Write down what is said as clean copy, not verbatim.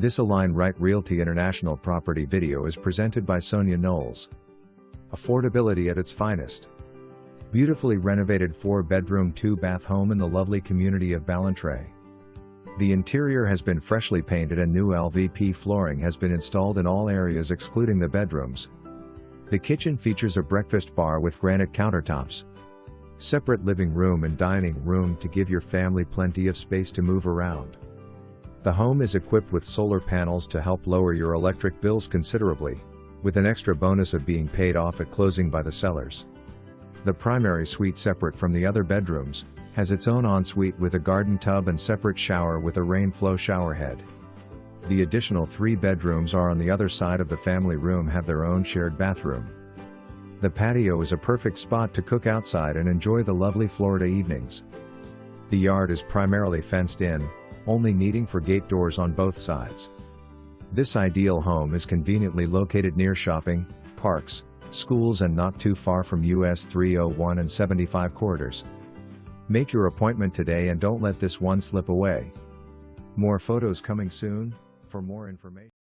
This Align Right Realty International property video is presented by Sonia Knowles. Affordability at its finest. Beautifully renovated 4-bedroom 2-bath home in the lovely community of Ballantrae. The interior has been freshly painted and new LVP flooring has been installed in all areas excluding the bedrooms. The kitchen features a breakfast bar with granite countertops. Separate living room and dining room to give your family plenty of space to move around. The home is equipped with solar panels to help lower your electric bills considerably, with an extra bonus of being paid off at closing by the sellers. The primary suite, separate from the other bedrooms, has its own ensuite with a garden tub and separate shower with a rainflow showerhead. The additional 3 bedrooms are on the other side of the family room, have their own shared bathroom. The patio is a perfect spot to cook outside and enjoy the lovely Florida evenings. The yard is primarily fenced in, only needing for gate doors on both sides. This ideal home is conveniently located near shopping, parks, schools and not too far from US 301 and 75 corridors. Make your appointment today and don't let this one slip away. More photos coming soon. For more information